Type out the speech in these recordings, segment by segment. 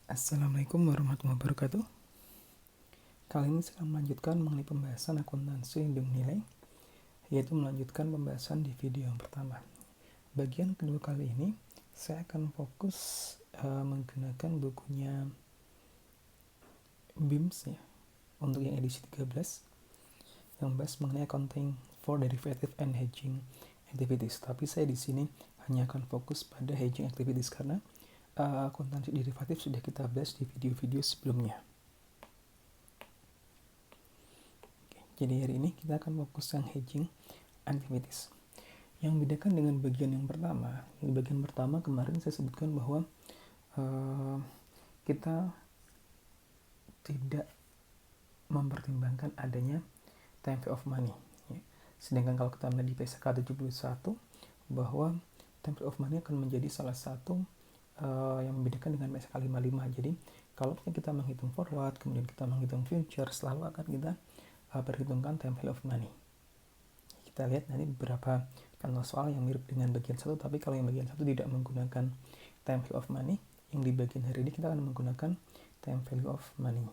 Assalamualaikum warahmatullahi wabarakatuh. Kali ini saya akan melanjutkan mengenai pembahasan akuntansi lindung nilai, yaitu melanjutkan pembahasan di video yang pertama. Bagian kedua kali ini, saya akan fokus menggunakan bukunya BIMS ya, untuk yang edisi 13, yang membahas mengenai accounting for derivative and hedging activities. Tapi saya di sini hanya akan fokus pada hedging activities karena akuntansi derivatif sudah kita bahas di video-video sebelumnya. Jadi hari ini kita akan fokus yang hedging activities. Yang membedakan dengan bagian yang pertama, di bagian pertama kemarin saya sebutkan bahwa kita tidak mempertimbangkan adanya time value of money. Ya. Sedangkan kalau kita melihat di PSK 71 bahwa time value of money akan menjadi salah satu yang membedakan dengan PSK 55. Jadi kalau kita menghitung forward, kemudian kita menghitung future, selalu akan kita perhitungkan time value of money. Kita lihat nanti beberapa contoh soal yang mirip dengan bagian 1, tapi kalau yang bagian 1 tidak menggunakan time value of money, yang di bagian hari ini kita akan menggunakan time value of money.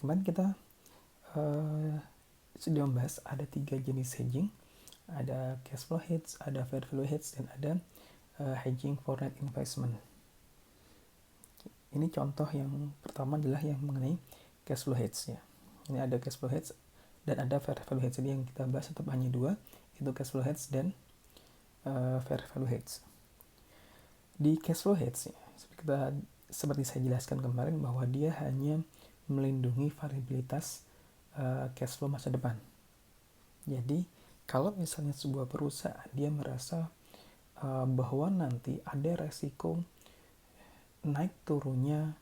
Kemarin kita sudah membahas ada 3 jenis hedging, ada cash flow hedge, ada fair value hedge, dan ada hedging for net investment. Ini contoh yang pertama adalah yang mengenai cash flow hedge ya. Ini ada cash flow hedge dan ada fair value hedge. Jadi yang kita bahas tetap hanya 2, itu cash flow hedge dan fair value hedge. Di cash flow hedge ya, seperti saya jelaskan kemarin bahwa dia hanya melindungi variabilitas cash flow masa depan. Jadi kalau misalnya sebuah perusahaan dia merasa bahwa nanti ada resiko naik turunnya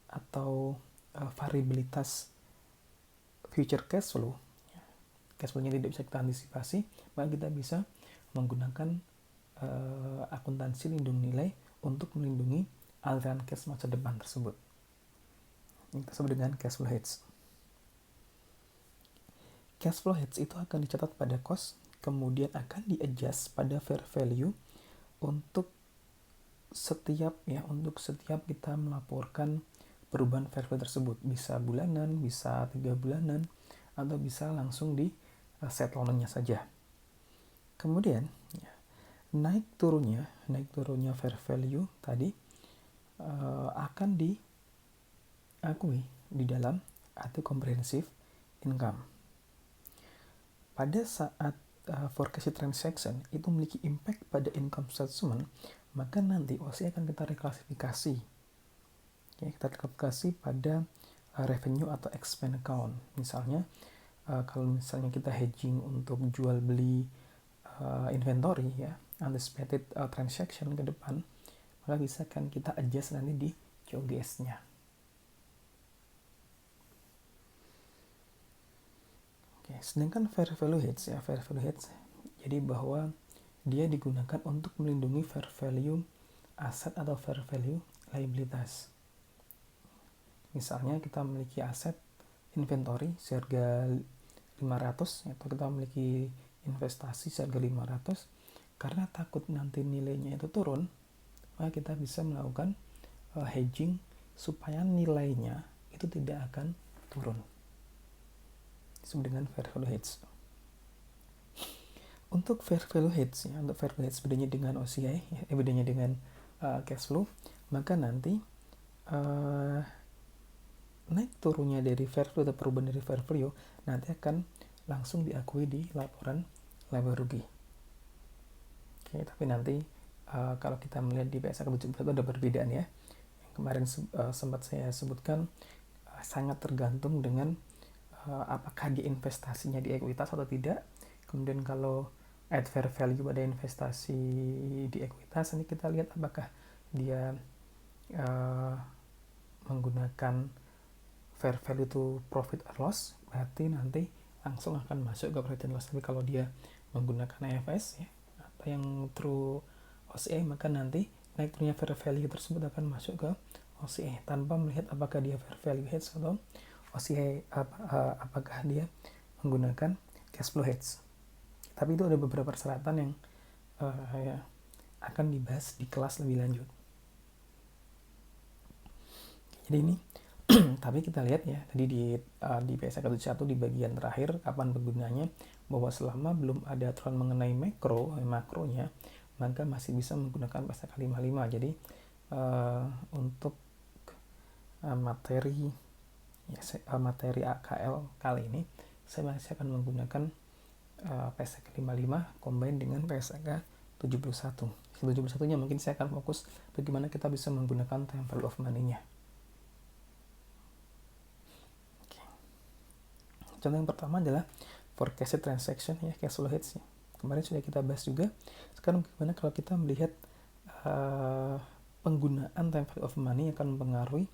atau variabilitas future cash flow-nya tidak bisa kita antisipasi, maka kita bisa menggunakan akuntansi lindung nilai untuk melindungi aliran cash masa depan tersebut. Ini kita sebut dengan cash flow hedge. Cash flow hedge itu akan dicatat pada cost, kemudian akan di-adjust pada fair value untuk setiap kita melaporkan perubahan fair value tersebut. Bisa bulanan, bisa 3 bulanan, atau bisa langsung di settlement-nya saja. Kemudian naik turunnya fair value tadi akan diakui di dalam atau comprehensive income. Pada saat forecast transaction itu memiliki impact pada income statement, maka nanti OCI akan kita reklasifikasi. Ya, kita reklasifikasi pada revenue atau expense account. Misalnya kalau misalnya kita hedging untuk jual beli inventory ya, anticipated transaction ke depan, maka bisa kan kita adjust nanti di COGS-nya. Oke, sedangkan fair value hedge jadi bahwa dia digunakan untuk melindungi fair value aset atau fair value liabilitas. Misalnya kita memiliki aset inventory seharga 500 atau kita memiliki investasi seharga 500, karena takut nanti nilainya itu turun, maka kita bisa melakukan hedging supaya nilainya itu tidak akan turun. Disebut dengan fair value hedge. Untuk fair value hedge bedanya dengan OCI, bedanya dengan cash flow, maka nanti naik turunnya dari fair value atau perubahan dari fair value nanti akan langsung diakui di laporan laba rugi. Oke, tapi nanti kalau kita melihat di PSK 71 ada perbedaan ya. Yang kemarin sempat saya sebutkan sangat tergantung dengan apakah dia investasinya di ekuitas atau tidak. Kemudian kalau add fair value pada investasi di ekuitas, ini kita lihat apakah dia menggunakan fair value to profit or loss, berarti nanti langsung akan masuk ke profit and loss. Tapi kalau dia menggunakan AFS ya, atau yang through OCI, maka nanti naik turunnya fair value tersebut akan masuk ke OCI tanpa melihat apakah dia fair value hedge atau OCI apakah dia menggunakan cash flow hedge. Tapi itu ada beberapa persyaratan yang akan dibahas di kelas lebih lanjut. Jadi ini tapi kita lihat ya tadi di PSK 1 di bagian terakhir kapan penggunanya, bahwa selama belum ada aturan mengenai makronya, maka masih bisa menggunakan PSK 55. Jadi untuk materi AKL kali ini saya masih akan menggunakan PSK 55 combine dengan PSK 71. 71 nya mungkin saya akan fokus bagaimana kita bisa menggunakan time value of money-nya. Contoh yang pertama adalah forecasted transaction ya, cash flow hedge. Kemarin sudah kita bahas juga. Sekarang bagaimana kalau kita melihat penggunaan time value of money yang akan mempengaruhi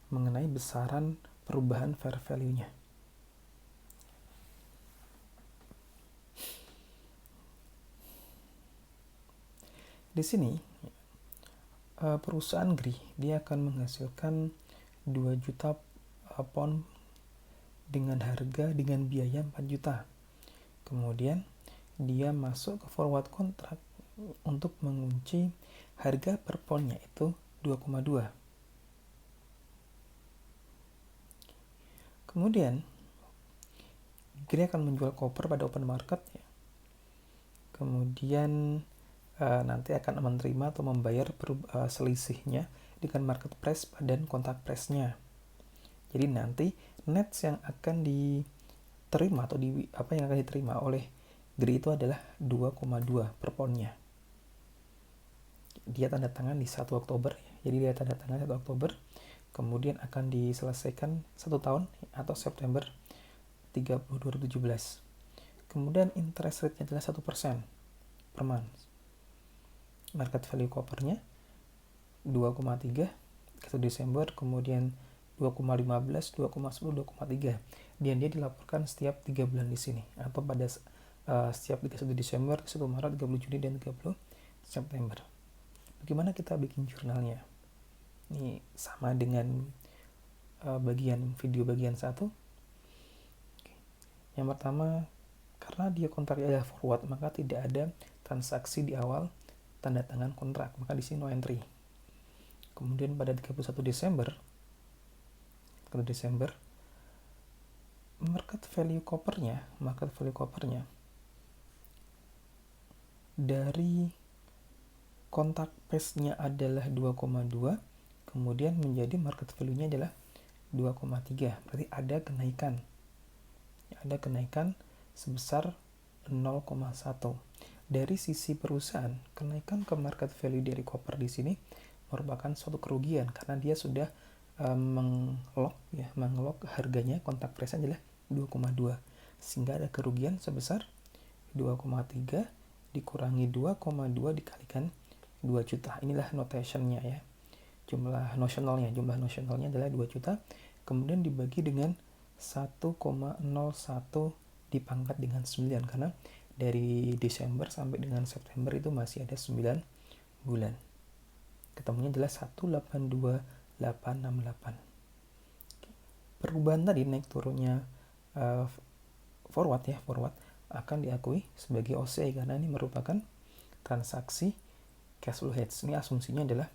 mengenai besaran perubahan fair value-nya. Di sini perusahaan GRI dia akan menghasilkan 2 juta pound dengan biaya 4 juta. Kemudian dia masuk ke forward contract untuk mengunci harga per poundnya itu 2,2. Kemudian GRI akan menjual copper pada open market ya. Kemudian nanti akan menerima atau membayar selisihnya dengan market price dan kontak price-nya. Jadi nanti nets yang akan diterima atau yang akan diterima oleh GRI itu adalah 2,2 per poundnya. Dia tanda tangan di 1 Oktober. Jadi dia tanda tangan 1 Oktober. Kemudian akan diselesaikan 1 tahun atau September 30, 2017. Kemudian interest rate-nya adalah 1% per month. Market value coppernya 2,3 1 Desember, kemudian 2,15, 2,10, 2,3. Dan dia dilaporkan setiap 3 bulan di sini atau pada setiap 31 Desember, 1 Maret, 30 Juni, dan 30 September. Bagaimana kita bikin jurnalnya? Ini sama dengan video bagian 1. Yang pertama, karena dia kontraknya adalah forward, maka tidak ada transaksi di awal tanda tangan kontrak, maka di sini no entry. Kemudian pada 31 Desember market value coppernya dari kontak price-nya adalah 2,2, kemudian menjadi market value-nya adalah 2,3. Berarti ada kenaikan sebesar 0,1. Dari sisi perusahaan, kenaikan ke market value dari copper di sini merupakan suatu kerugian karena dia sudah mengelok harganya, kontak price adalah 2,2, sehingga ada kerugian sebesar 2,3 dikurangi 2,2 dikalikan 2 juta. Inilah notationnya ya. Jumlah nosionalnya adalah 2 juta, kemudian dibagi dengan 1,01 dipangkat dengan 9, karena dari Desember sampai dengan September itu masih ada 9 bulan. Ketemunya adalah 1,82868. Perubahan tadi naik turunnya forward akan diakui sebagai OCI karena ini merupakan transaksi cash flow hedge. Ini asumsinya adalah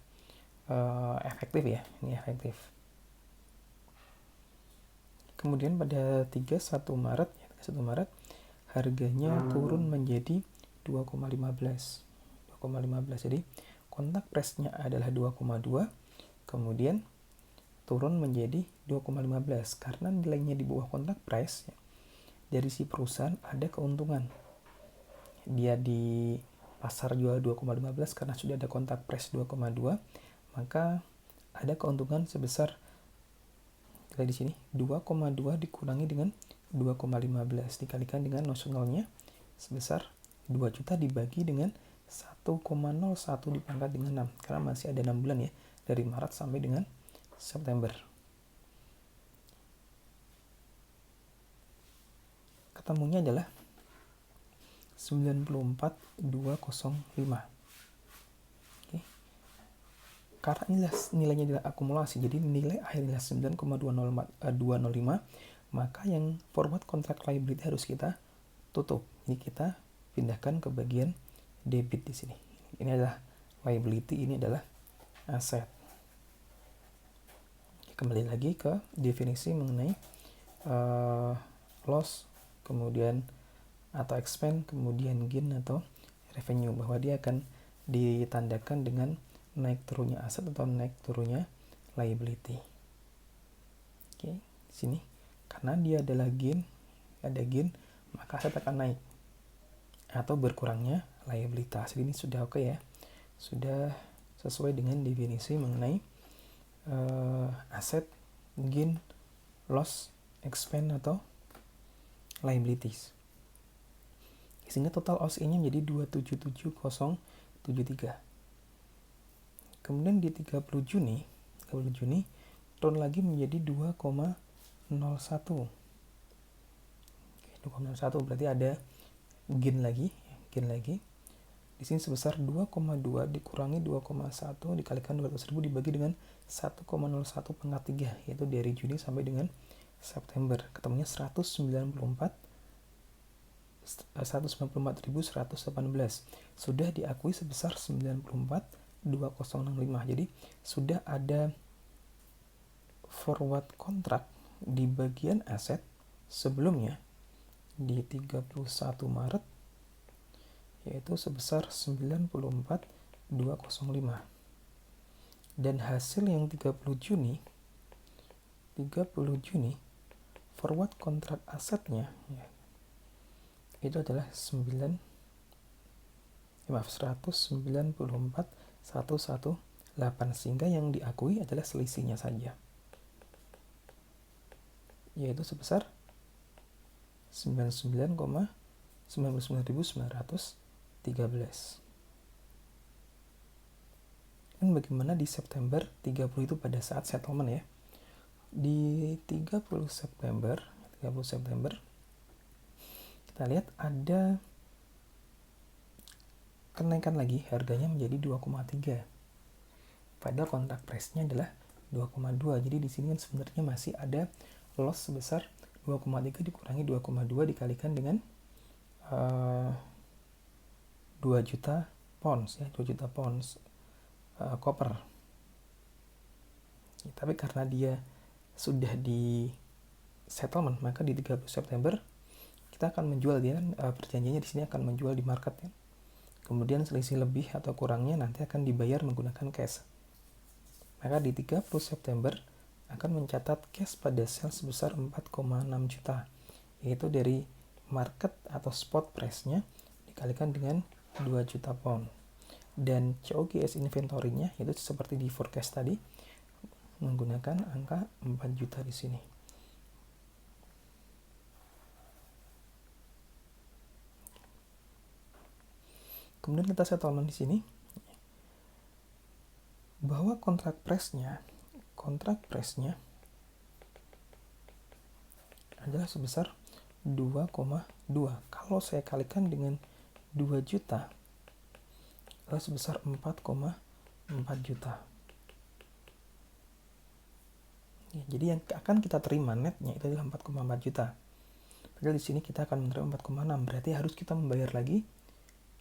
efektif ya, ini efektif. Kemudian pada 31 Maret harganya turun menjadi 2,15. Jadi kontak price-nya adalah 2,2, kemudian turun menjadi 2,15 karena nilainya di bawah kontak price ya. Dari si perusahaan ada keuntungan. Dia di pasar jual 2,15 karena sudah ada kontak price 2,2, maka ada keuntungan sebesar di sini 2,2 dikurangi dengan 2,15 dikalikan dengan nosionalnya sebesar 2 juta dibagi dengan 1,01 dipangkat dengan 6 karena masih ada 6 bulan ya, dari Maret sampai dengan September. Ketemunya adalah 94,205. Karena nilainya adalah akumulasi, jadi nilai akhirnya 9,205, maka yang forward contract liability harus kita tutup. Ini kita pindahkan ke bagian debit di sini. Ini adalah liability, ini adalah aset. Kembali lagi ke definisi mengenai loss, kemudian atau expense, kemudian gain atau revenue, bahwa dia akan ditandakan dengan naik turunnya aset atau naik turunnya liability. Oke, sini karena dia adalah gain, maka aset akan naik atau berkurangnya liabilitas. Ini sudah oke ya, sudah sesuai dengan definisi mengenai aset, gain, loss, expense atau liabilities. Sehingga total OCI-nya menjadi 277.073. Kemudian di 30 Juni turun lagi menjadi 2,01. 2,01 berarti ada gain lagi. Di sini sebesar 2,2 dikurangi 2,1 dikalikan 200.000 dibagi dengan 1,01 pangkat 3, yaitu dari Juni sampai dengan September. Ketemunya 194.118. Sudah diakui sebesar 94.2065. Jadi sudah ada forward contract di bagian aset sebelumnya di 31 Maret, yaitu sebesar 94.205. Dan hasil yang 30 Juni forward kontrak asetnya ya, itu adalah 194.118, sehingga yang diakui adalah selisihnya saja, yaitu sebesar 99.99913. Dan bagaimana di September 30 itu pada saat settlement ya. Di 30 September kita lihat ada kenaikan lagi, harganya menjadi 2,3. Padahal kontrak price-nya adalah 2,2. Jadi di sini kan sebenarnya masih ada loss sebesar 2,3 dikurangi 2,2 dikalikan dengan 2 juta pounds ya, 2 juta pounds copper. Ya, tapi karena dia sudah di settlement, maka di 30 September kita akan menjual, dia kan perjanjiannya di sini akan menjual di market ya. Kemudian selisih lebih atau kurangnya nanti akan dibayar menggunakan cash. Maka di 30 September akan mencatat cash pada sel sebesar 4,6 juta, yaitu dari market atau spot price-nya dikalikan dengan 2 juta pound. Dan COGS inventory-nya itu seperti di forecast tadi menggunakan angka 4 juta di sini. Kemudian kita settlement di sini bahwa kontrak price-nya adalah sebesar 2,2. Kalau saya kalikan dengan 2 juta adalah sebesar 4,4 juta. Ya, jadi yang akan kita terima netnya itu adalah 4,4 juta. Padahal di sini kita akan menerima 4,6, berarti harus kita membayar lagi,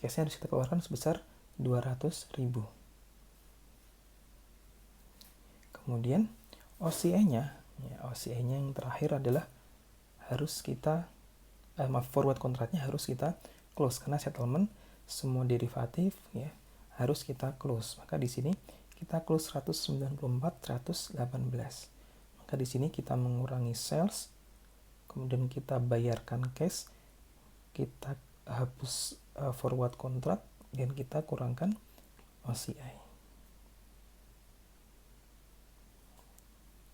cashnya harus kita keluarkan sebesar 200.000. Kemudian OCI-nya yang terakhir adalah harus kita forward kontraknya harus kita close, karena settlement semua derivatif ya harus kita close. Maka di sini kita close 194.118. Maka di sini kita mengurangi sales, kemudian kita bayarkan cash, kita hapus forward contract, dan kita kurangkan OCI.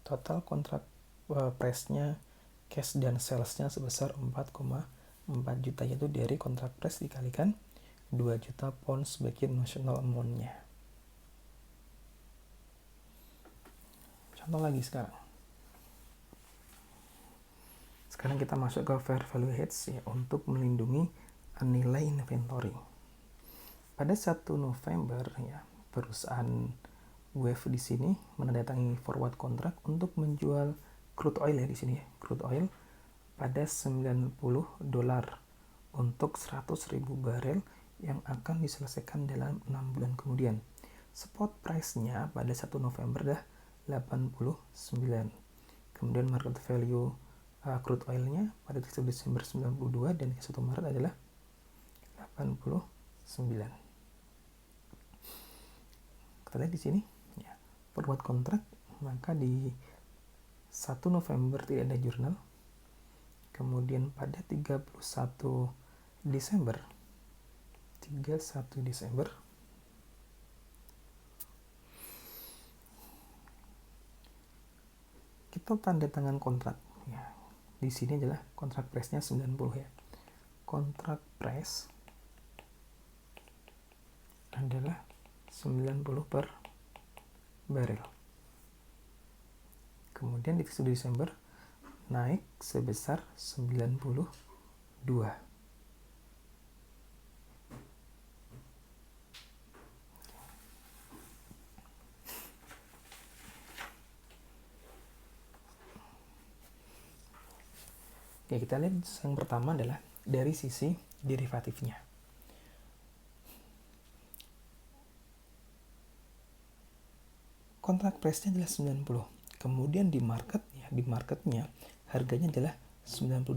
Total kontrak price-nya, cash dan sales-nya sebesar 4,4 juta, yaitu dari kontrak price dikalikan 2 juta pound sebagai notional amount-nya. Contoh lagi sekarang. Sekarang kita masuk ke fair value hedge ya, untuk melindungi nilai inventory. Pada 1 November ya, perusahaan WAVE di sini menandatangani forward contract untuk menjual crude oil ya di sini ya, crude oil pada $90 untuk 100.000 barel yang akan diselesaikan dalam 6 bulan kemudian. Spot price-nya pada 1 November dah 89. Kemudian market value crude oilnya pada 1 Desember 92 dan 1 Maret adalah 89. Kita lihat di sini ya, forward kontrak, maka di 1 November tidak ada jurnal. Kemudian pada 31 Desember kita tanda tangan kontrak ya. Di sini adalah kontrak price-nya 90 ya. Kontrak price adalah 90 per barrel. Kemudian di 1 Desember naik sebesar 92. Oke, kita lihat yang pertama adalah dari sisi derivatifnya. Kontrak price-nya adalah 90. Kemudian di marketnya harganya adalah 92.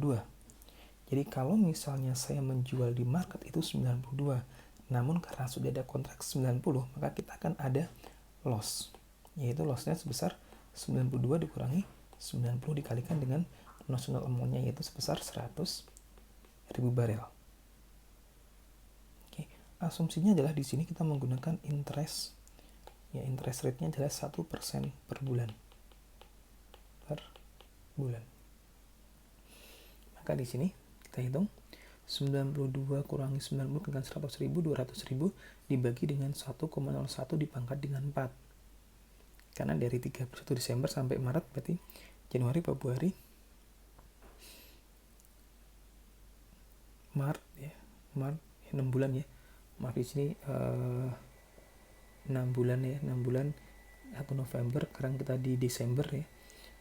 Jadi kalau misalnya saya menjual di market itu 92, namun karena sudah ada kontrak 90, maka kita akan ada loss. Yaitu loss-nya sebesar 92 dikurangi 90 dikalikan dengan notional amount-nya yaitu sebesar 100.000 barel. Oke, asumsinya adalah di sini kita menggunakan interest. Ya, interest rate-nya adalah 1% per bulan. Maka di sini kita hitung 92 kurangi 90 dengan 100.000, 200.000 dibagi dengan 1,01 dipangkat dengan 4. Karena dari 31 Desember sampai Maret berarti Januari, Februari, Maret 6 bulan ya. Maaf di sini 6 bulan ya, 6 bulan 1 November, sekarang kita di Desember ya.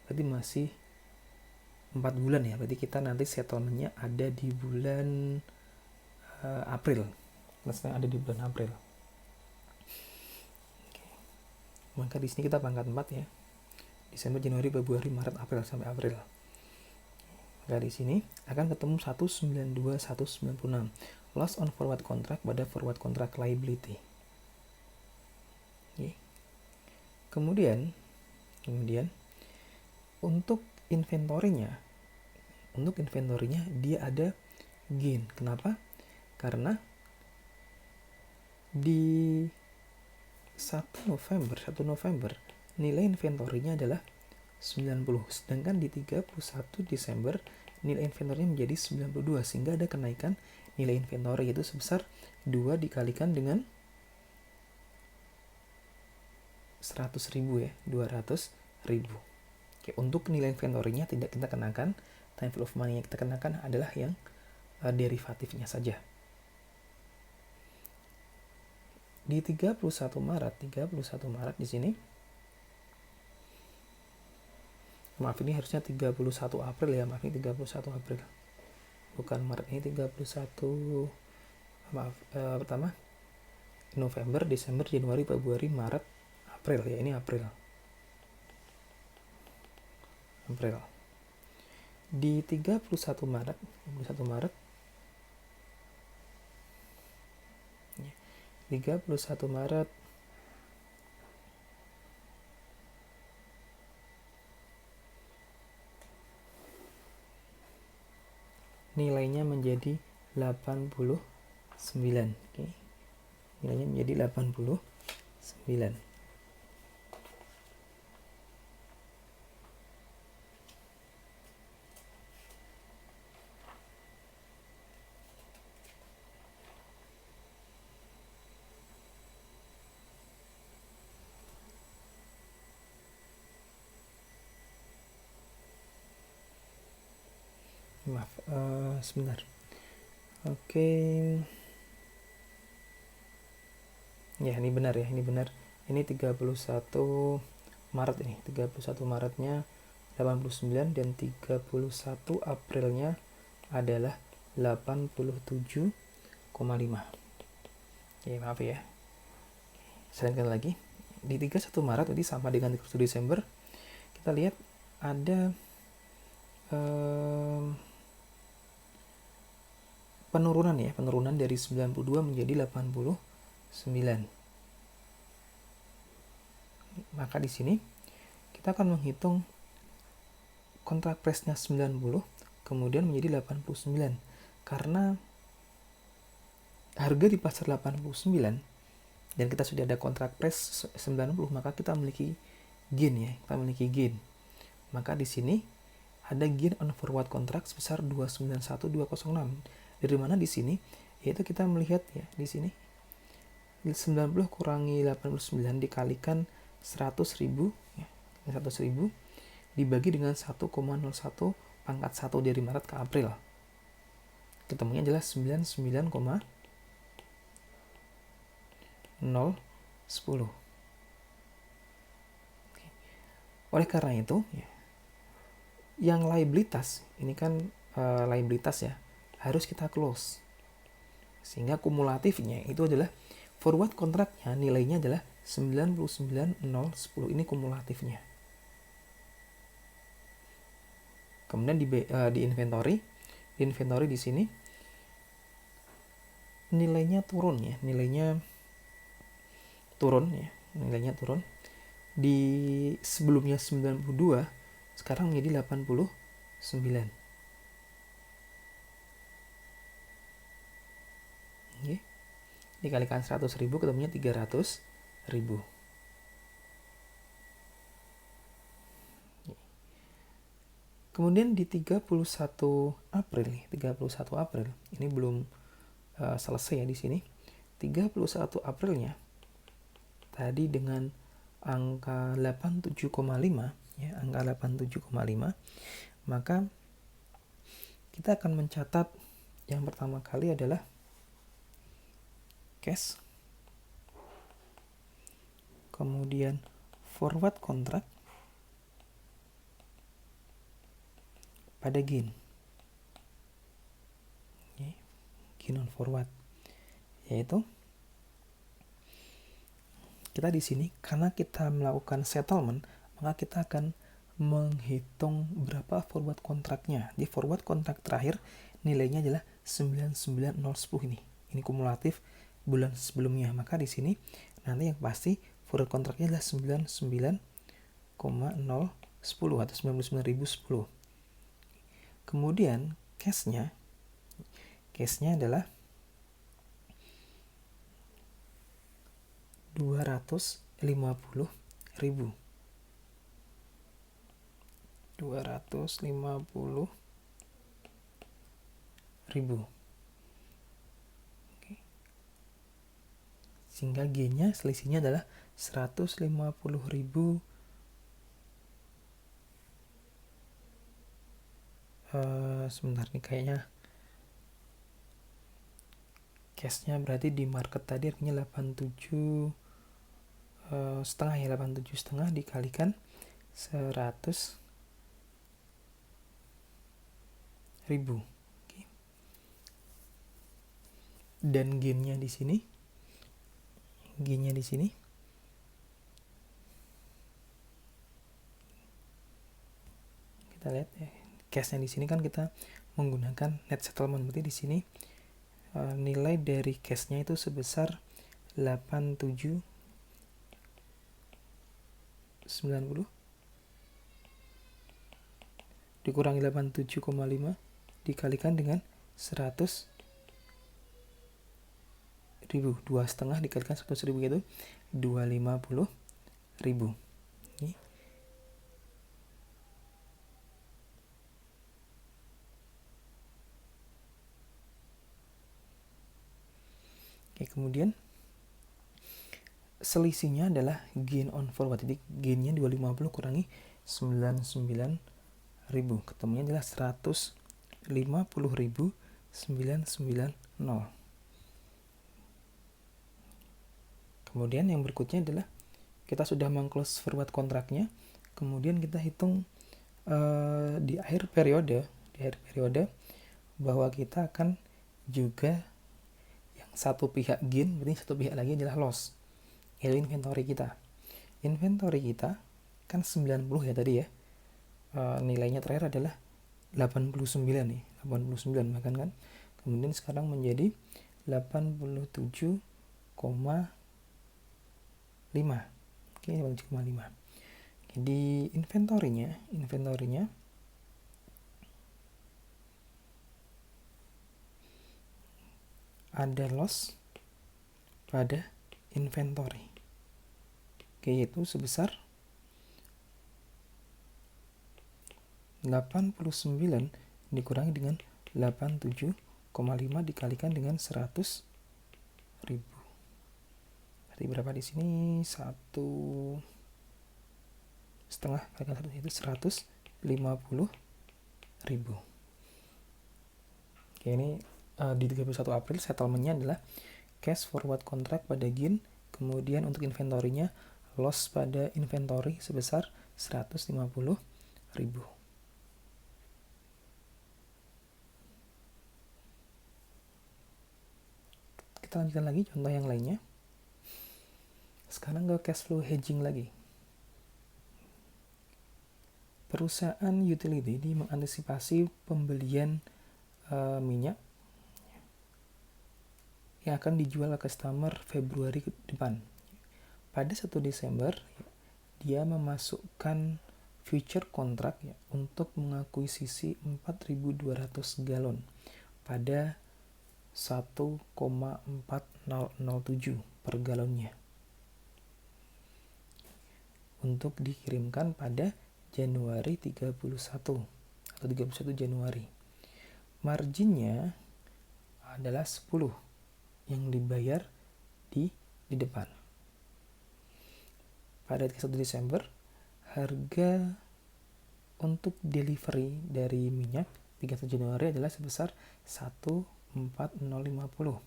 Berarti masih 4 bulan ya. Berarti kita nanti settlement-nya ada di bulan April. Maksudnya ada di bulan April. Oke. Maka di sini kita pangkat 4 ya. Desember, Januari, Februari, Maret, April sampai April. Maka di sini akan ketemu 192, 196. Loss on forward contract pada forward contract liability. Oke. Kemudian untuk inventorinya dia ada gain. Kenapa? Karena di 1 November nilai inventorinya adalah 90, sedangkan di 31 Desember nilai inventorinya menjadi 92, sehingga ada kenaikan nilai inventory itu sebesar 2 dikalikan dengan 100.000 ya, 200.000. Oke, untuk nilai inventorinya tidak kita kenakan, time value of money yang kita kenakan adalah yang derivatifnya saja. Di 31 Maret di sini, maaf ini harusnya 31 April ya, maaf ini 31 April bukan Maret, ini 31 pertama November, Desember, Januari, Februari, Maret, April ya, ini April. Di 31 Maret nilainya menjadi 89. Oke. Nilainya menjadi 89. Maaf, sebentar. Oke. Ya, ini benar ya, ini benar. Ini 31 Maret ini. 31 Maretnya 89 dan 31 Aprilnya adalah 87,5. Oke, maaf ya. Saya ingatkan lagi. di 31 Maret jadi sama dengan 31 Desember, kita lihat ada penurunan dari 92 menjadi 89. Maka di sini kita akan menghitung kontrak price-nya 90 kemudian menjadi 89. Karena harga di pasar 89 dan kita sudah ada kontrak price 90, maka kita memiliki gain Maka di sini ada gain on forward contract sebesar 291,206. Dari mana di sini? Yaitu kita melihat ya di sini 90 kurangi 89 dikalikan 100.000 ya, 100.000 dibagi dengan 1,01 pangkat 1 dari Maret ke April. Ketemunya adalah 99,010. Oleh karena itu ya, yang liabilitas ini kan liabilitas ya, harus kita close, sehingga kumulatifnya itu adalah forward kontraknya nilainya adalah 99,010. Ini kumulatifnya. Kemudian di inventory di sini nilainya turun. Di sebelumnya 92 sekarang menjadi 89. Dikalikan 100.000 ketemunya 300.000. Kemudian di 31 April ini belum selesai ya di sini. 31 Aprilnya tadi dengan angka 87,5 ya, angka 87,5, maka kita akan mencatat yang pertama kali adalah cash, kemudian forward contract pada gain on forward, yaitu kita di sini karena kita melakukan settlement, maka kita akan menghitung berapa forward kontraknya. Di forward kontrak terakhir nilainya adalah 99,010 ini kumulatif bulan sebelumnya. Maka di sini nanti yang pasti forward kontraknya adalah 99,010 atau 99.010. Kemudian cashnya adalah 250.000. Sehingga gainnya selisihnya adalah 150.000. Sebentar nih, kayaknya cashnya berarti di market tadi harganya 87 setengah ya, 87 setengah dikalikan 100.000. Dan gainnya di sini kita lihat ya, cashnya di sini kan kita menggunakan net settlement, berarti di sini nilai dari cashnya itu sebesar 87.90 dikurangi 87,5 dikalikan dengan 100.000. 2,5 dikalikan 100.000 itu 250.000. Ini. Oke, kemudian selisihnya adalah gain on forward. Jadi gainnya 250 kurangi 99.000, ketemunya adalah 150.990. Kemudian yang berikutnya adalah kita sudah meng-close forward kontraknya, kemudian kita hitung di akhir periode bahwa kita akan juga yang satu pihak gain, berarti satu pihak lagi adalah loss, yaitu inventory kita. inventory kita kan 90 ya tadi ya. Nilainya terakhir adalah 89 nih, 89 bahkan kan. Kemudian sekarang menjadi 87,5. Oke, 87,5. Di inventorinya ada loss pada inventory. Oke, yaitu sebesar 89 dikurangi dengan 87,5 dikalikan dengan 100.000. Berarti berapa di sini? 1,5 kalikan 100 itu 150.000. Oke, ini di 31 April settlementnya adalah cash forward contract pada GIN, kemudian untuk inventorinya loss pada inventory sebesar 150.000. Kita lanjutkan lagi contoh yang lainnya. Sekarang ke cash flow hedging lagi. Perusahaan utility ini mengantisipasi pembelian minyak yang akan dijual ke customer Februari ke depan. Pada 1 Desember dia memasukkan future contract ya, untuk mengakuisisi 4.200 galon pada 1,4007 per galonnya untuk dikirimkan pada Januari 31 atau 31 Januari. Marginnya adalah 10 yang dibayar di depan. Pada 1 Desember harga untuk delivery dari minyak 31 Januari adalah sebesar 14050.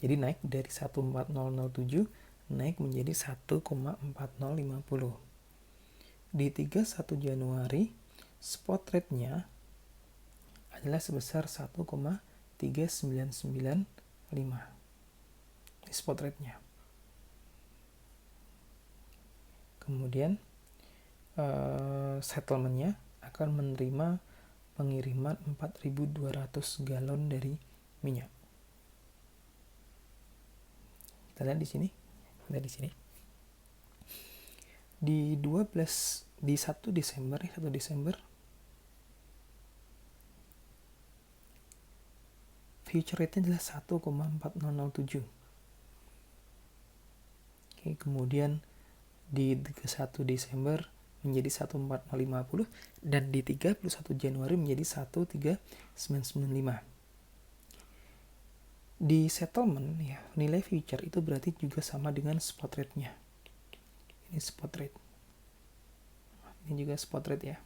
Jadi naik dari 14007 naik menjadi 1,4050. Di 31 Januari spot rate-nya adalah sebesar 1,3995. Spot rate-nya. Kemudian settlement-nya akan menerima pengiriman 4.200 galon dari minyak. Kita lihat di sini. Di 1 Desember future rate-nya adalah 1,4007. Oke, kemudian di 1 Desember menjadi 1,4050 dan di 31 Januari menjadi 1,3995. Di settlement ya, nilai future itu berarti juga sama dengan spot rate-nya. Ini spot rate. Ini juga spot rate ya.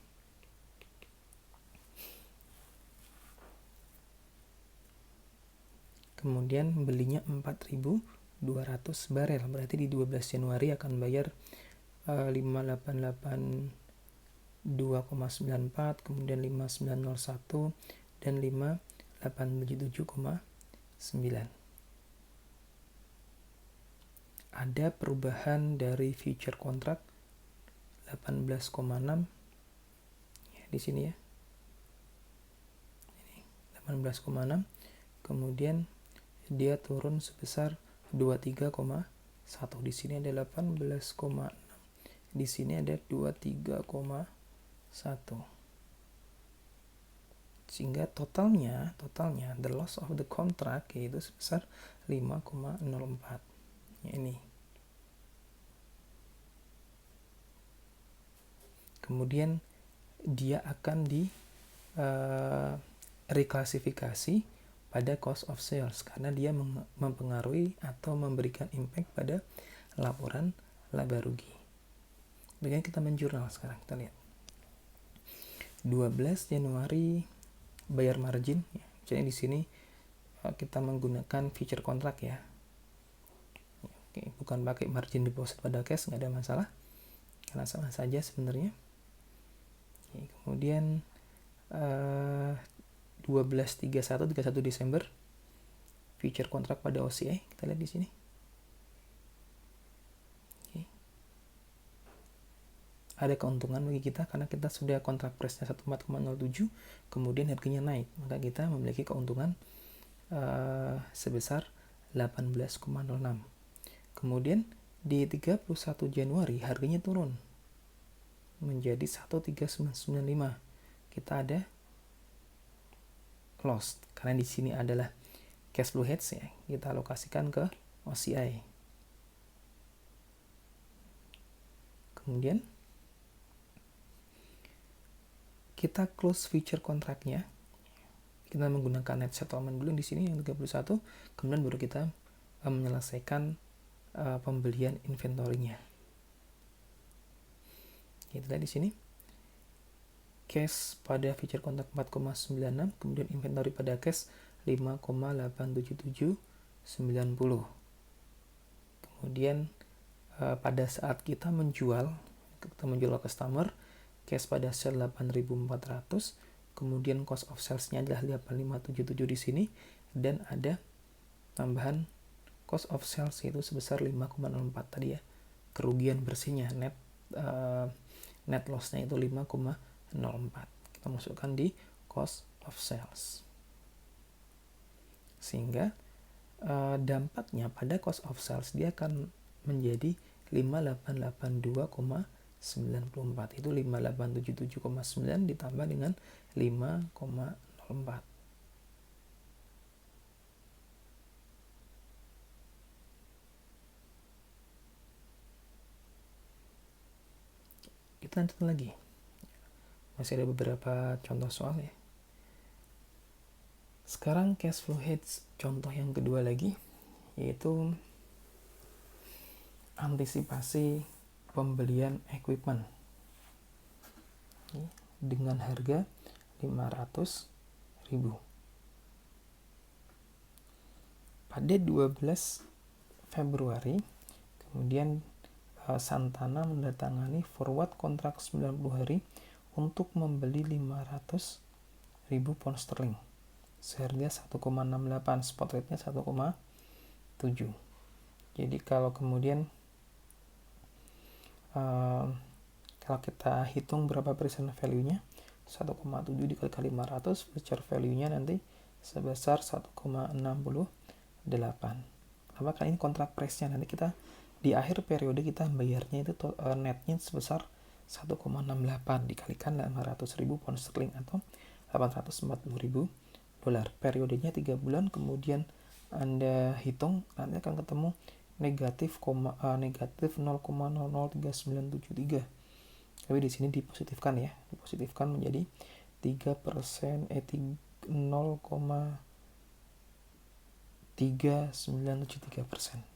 Kemudian belinya 4.200 barel, berarti di 12 Januari akan bayar 588.2,94, kemudian 5901 dan 5877,9. Ada perubahan dari future contract 18,6 ya, di sini ya. Ini 18,6. Kemudian dia turun sebesar 23,1. Di sini ada 18,6. Di sini ada 23,1. Sehingga totalnya the loss of the contract yaitu sebesar 5,04. Ya, ini. Kemudian dia akan reklasifikasi pada cost of sales karena dia mempengaruhi atau memberikan impact pada laporan laba rugi. Bagaimana kita menjurnal sekarang, kita lihat. 12 Januari bayar margin ya. Jadi di sini kita menggunakan future contract ya. Oke, bukan pakai margin deposit pada cash, nggak ada masalah. Karena sama saja sebenarnya. Oke, kemudian 31 Desember future contract pada OCI, kita lihat di sini. Oke. ada keuntungan bagi kita karena kita sudah kontrak price-nya 14,07, kemudian harganya naik, maka kita memiliki keuntungan sebesar 18,06. Kemudian di 31 Januari harganya turun menjadi 13995. Kita ada loss karena di sini adalah cash flow hedge ya, kita alokasikan ke OCI. Kemudian kita close future kontraknya. Kita menggunakan net settlement dulu di sini yang 31, kemudian baru kita menyelesaikan pembelian inventory-nya. Kita lihat di sini cash pada future kontrak 4,96, kemudian inventory pada cash 5,87790. Kemudian pada saat kita menjual ke customer, cash pada sale 8.400, kemudian cost of sales-nya adalah 8577 di sini, dan ada tambahan cost of sales yaitu sebesar 5,04 tadi ya. Kerugian bersihnya net loss-nya itu 5,04. Kita masukkan di cost of sales. Sehingga dampaknya pada cost of sales dia akan menjadi 5882,94, itu 5877,9 ditambah dengan 5,04. Kita lanjut lagi, masih ada beberapa contoh soal ya. Sekarang cash flow hedge contoh yang kedua lagi, yaitu antisipasi pembelian equipment dengan harga 500.000. Pada 12 Februari kemudian Santana mendatangani forward kontrak 90 hari untuk membeli 500.000 pound sterling seharga 1,68, spot rate-nya 1,7. Jadi kalau kemudian kalau kita hitung berapa persen value-nya, 1,7 dikali 500, future value-nya nanti sebesar 1,68. Kenapa? Karena ini kontrak price-nya, nanti kita di akhir periode kita bayarnya itu netnya sebesar 1,68 dikalikan 500.000 pound sterling atau 840.000 dolar. Periodenya 3 bulan, kemudian Anda hitung nanti akan ketemu negatif 0,003973. Tapi di sini dipositifkan ya, dipositifkan menjadi 3%, 0,3973%.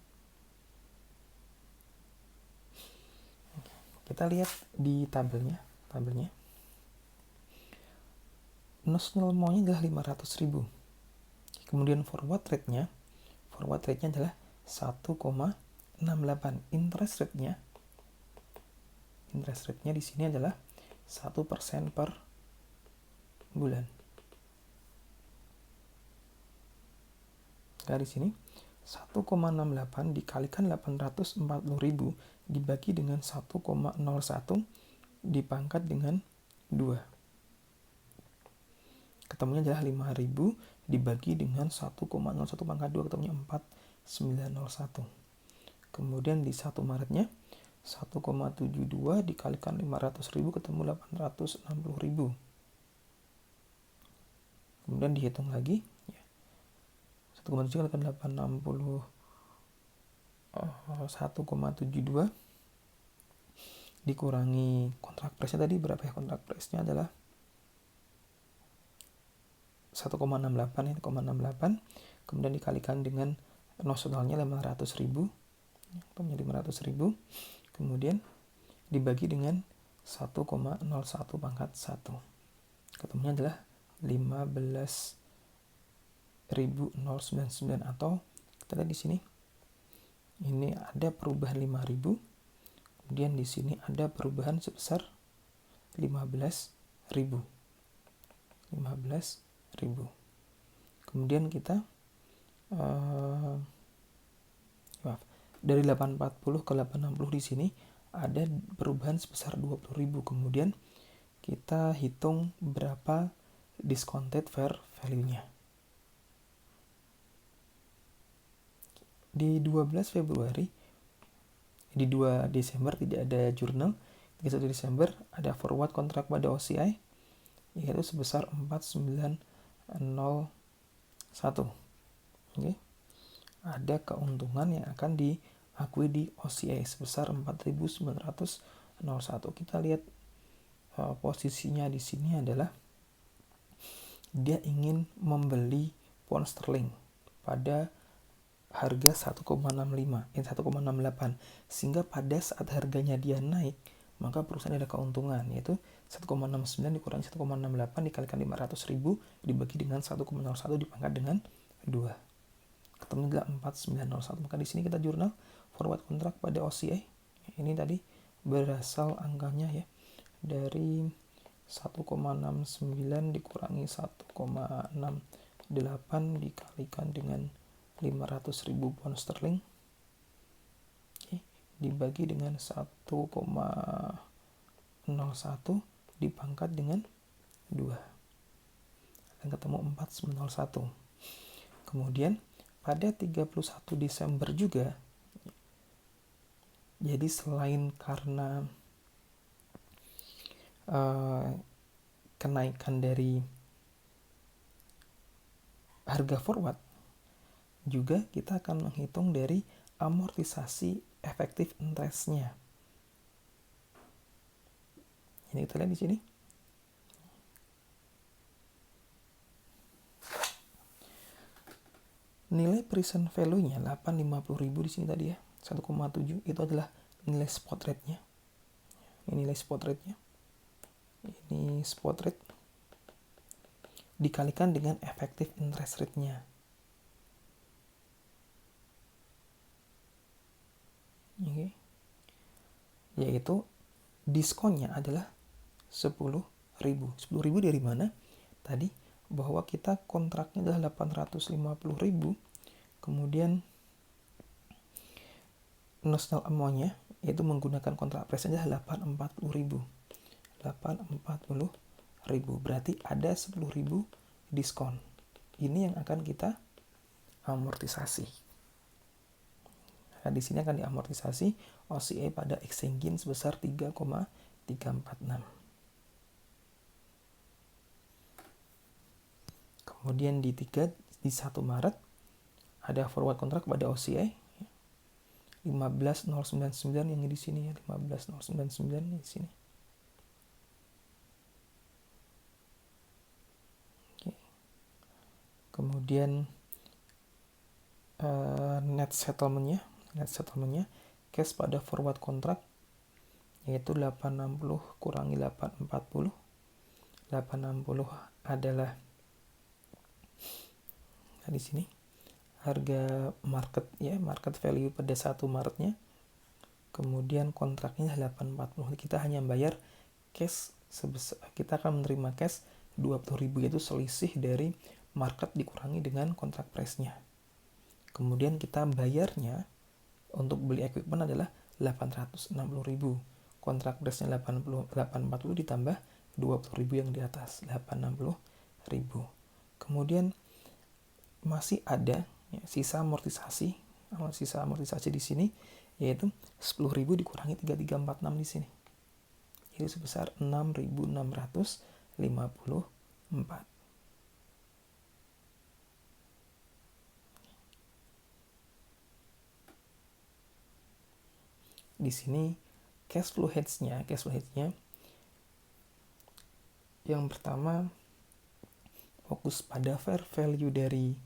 Kita lihat di tabelnya. Notional amount-nya adalah 500.000. Kemudian forward rate-nya adalah 1,68. Interest rate-nya di sini adalah 1% per bulan. Nah, di sini 1,68 dikalikan 840.000 dibagi dengan 1,01 dipangkat dengan 2. Ketemunya adalah 5.000 dibagi dengan 1,01 pangkat 2, ketemunya 4.901. Kemudian di 1 Maretnya 1,72 dikalikan 500.000 ketemu 860.000. Kemudian dihitung lagi ya. 1,7 kalikan 1,72 dikurangi kontrak price-nya tadi berapa ya? Kontrak price-nya adalah 1,68 ya, 1,68. Kemudian dikalikan dengan nosionalnya 500.000, ketemunya 500.000. Kemudian dibagi dengan 1,01 pangkat 1. Ketemunya adalah 15.099 atau kita lihat di sini. Ini ada perubahan 5.000. Kemudian di sini ada perubahan sebesar 15.000. Kemudian kita dari 840 ke 860 di sini ada perubahan sebesar 20.000. Kemudian kita hitung berapa discounted fair value-nya. Di 12 Februari, di 2 Desember tidak ada jurnal. 31 Desember ada forward kontrak pada OCI yaitu sebesar 4901. Oke. Ada keuntungan yang akan diakui di OCI sebesar 4.901. Kita lihat posisinya di sini adalah dia ingin membeli pound sterling pada harga 1,68, sehingga pada saat harganya dia naik maka perusahaan ada keuntungan, yaitu 1,69 dikurangi 1,68 dikalikan 500.000 dibagi dengan 1,01 dipangkat dengan 2, ketemu adalah 4901. Maka di sini kita jurnal forward kontrak pada OCI. Ini tadi berasal angkanya ya dari 1,69 dikurangi 1,68 dikalikan dengan 500.000 pound sterling, dibagi dengan 1,01 dipangkat dengan 2, akan ketemu 4901. Kemudian pada 31 Desember juga, jadi selain karena kenaikan dari harga forward, juga kita akan menghitung dari amortisasi efektif interest-nya. Ini kita lihat di sini. Nilai present value-nya 850.000 di sini tadi ya, 1,7 itu adalah nilai spot rate-nya. Ini nilai spot rate-nya. Ini spot rate dikalikan dengan effective interest rate-nya. Oke. Yaitu diskonnya adalah 10.000. 10.000 dari mana? Tadi bahwa kita kontraknya adalah 850.000, kemudian notional amount-nya yaitu menggunakan kontrak presnya adalah 840.000. Berarti ada 10.000 diskon. Ini yang akan kita amortisasi. Nah, di sini akan diamortisasi OCI pada exchange gain sebesar 3,346. Kemudian di 1 Maret ada forward kontrak pada OCI 15.099 yang di sini ya, 15.099 di sini. Oke. Kemudian net settlement-nya cash pada forward kontrak yaitu 860 kurangi 840. 860 adalah di sini harga market ya, market value pada 1 Maretnya. Kemudian kontraknya 840. Kita hanya bayar cash sebesar, kita akan menerima cash 20.000 yaitu selisih dari market dikurangi dengan kontrak price-nya. Kemudian kita bayarnya untuk beli equipment adalah 860.000. Kontrak price-nya 840 ditambah 20.000 yang di atas, 860.000. Kemudian masih ada ya, sisa amortisasi di sini yaitu 10.000 dikurangi 3346 di sini. Jadi sebesar 6.654. Di sini cash flow hedge-nya yang pertama fokus pada fair value dari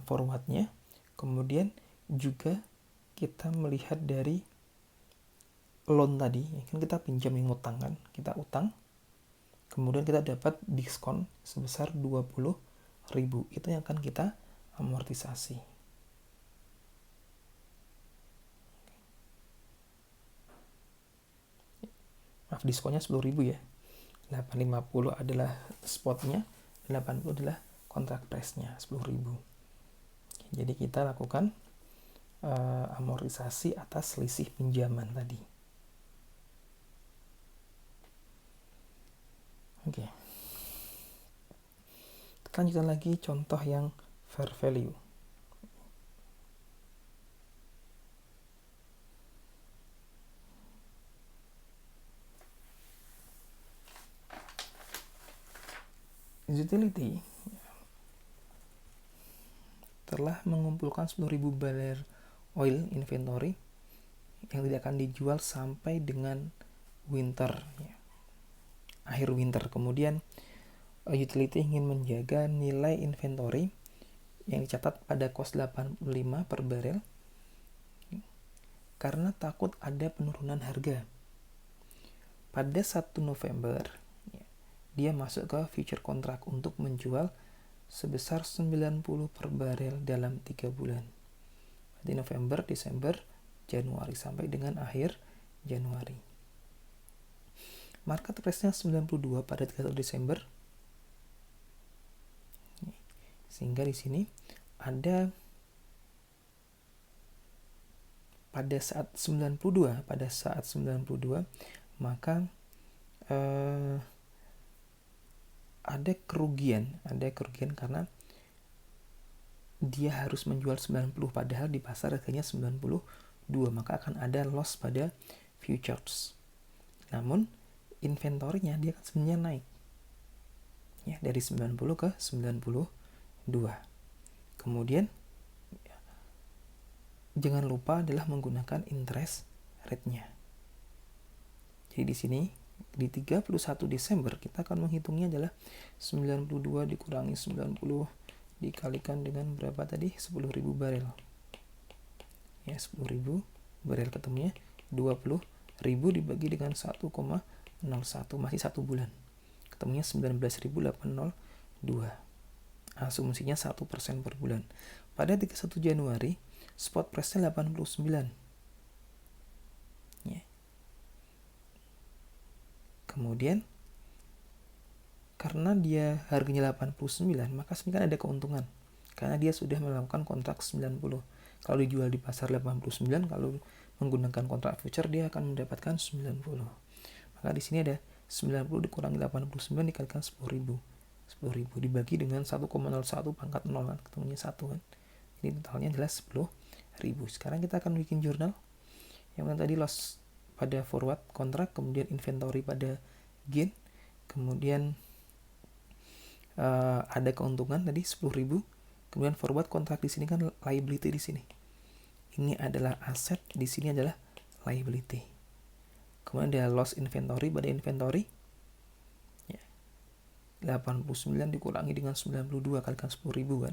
forward-nya, kemudian juga kita melihat dari loan tadi, kan kita pinjam yang utang kan, kita utang, kemudian kita dapat diskon sebesar 20.000, itu yang akan kita amortisasi. Maaf, diskonnya 10.000 ya. 850 adalah spotnya, 80 adalah kontrak price-nya 10.000. Jadi kita lakukan amortisasi atas selisih pinjaman tadi. Oke. Kita lanjutkan lagi contoh yang fair value. Utility telah mengumpulkan 10.000 barel oil inventory yang tidak akan dijual sampai dengan winter, ya, akhir winter. Kemudian utility ingin menjaga nilai inventory yang dicatat pada cost 85 per barel karena takut ada penurunan harga. Pada 1 November dia masuk ke future contract untuk menjual sebesar 90 per barel dalam 3 bulan. Di November, Desember, Januari sampai dengan akhir Januari. Market price-nya 92 pada 31 Desember. Sehingga di sini ada pada saat 92 maka ada kerugian karena dia harus menjual 90 padahal di pasar harganya 92, maka akan ada loss pada futures. Namun inventorinya dia akan sebenarnya naik, ya, dari 90 ke 92. Kemudian jangan lupa adalah menggunakan interest rate-nya. Jadi di sini di 31 Desember kita akan menghitungnya adalah 92 dikurangi 90 dikalikan dengan berapa tadi? 10.000 barel. Ya, 10.000 barel ketemunya 20.000 dibagi dengan 1,01 masih 1 bulan. Ketemunya 19.802. Asumsinya 1% per bulan. Pada 31 Januari spot price-nya 89. Ya. Kemudian karena dia harganya 89, maka sini kan ada keuntungan. Karena dia sudah melakukan kontrak 90. Kalau dijual di pasar 89, kalau menggunakan kontrak future dia akan mendapatkan 90. Maka di sini ada 90 dikurangi 89 dikalikan 10.000. 10.000 dibagi dengan 1,01 pangkat 0 kan, ketemunya 1 kan. Jadi totalnya adalah 10.000. Sekarang kita akan bikin jurnal. Yang tadi loss pada forward kontrak, kemudian inventory pada gain, kemudian ada keuntungan tadi 10.000, kemudian forward kontrak di sini kan liability di sini. Ini adalah aset, di sini adalah liability. Kemudian ada loss inventory pada inventory. Ya. 89 dikurangi dengan 92 kalikan 10.000 kan.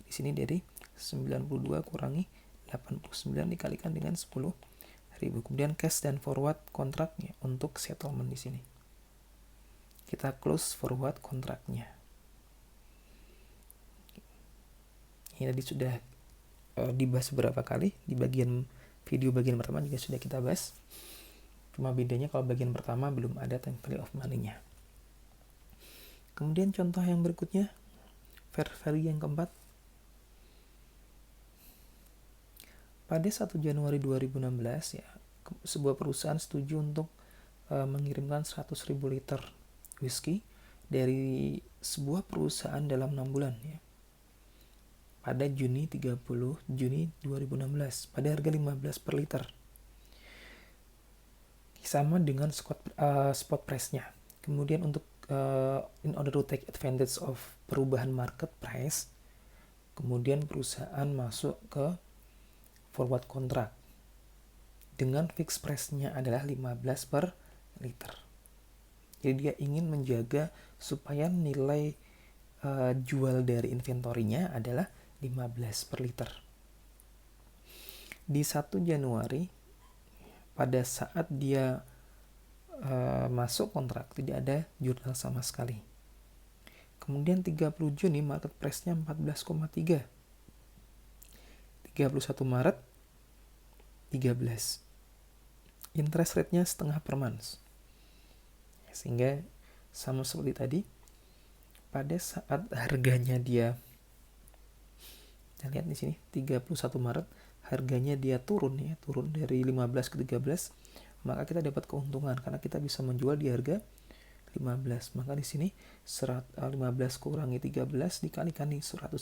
Di sini dari 92 kurangi 89 dikalikan dengan 10.000. Kemudian cash dan forward kontraknya untuk settlement di sini. Kita close forward kontraknya. Ini tadi sudah dibahas beberapa kali. Di video bagian pertama juga sudah kita bahas. Cuma bedanya kalau bagian pertama belum ada time value of money-nya. Kemudian contoh yang berikutnya, fair value yang keempat. Pada 1 Januari 2016 ya, sebuah perusahaan setuju untuk mengirimkan 100.000 liter whisky dari sebuah perusahaan dalam 6 bulan ya. Pada 30 Juni 2016 pada harga 15 per liter. Sama dengan spot price-nya. Kemudian untuk in order to take advantage of perubahan market price, kemudian perusahaan masuk ke forward contract dengan fixed price-nya adalah 15 per liter. Jadi dia ingin menjaga supaya nilai jual dari inventorinya adalah 15 per liter. Di 1 Januari pada saat dia masuk kontrak tidak ada jurnal sama sekali. Kemudian 30 Juni market price-nya 14,3. 31 Maret 13. Interest rate-nya setengah per month. Sehingga sama seperti tadi, pada saat harganya dia, kita lihat di sini 31 Maret harganya dia turun dari 15 ke 13, maka kita dapat keuntungan karena kita bisa menjual di harga 15. Maka di sini 15 kurangi 13 dikalikan di 100.000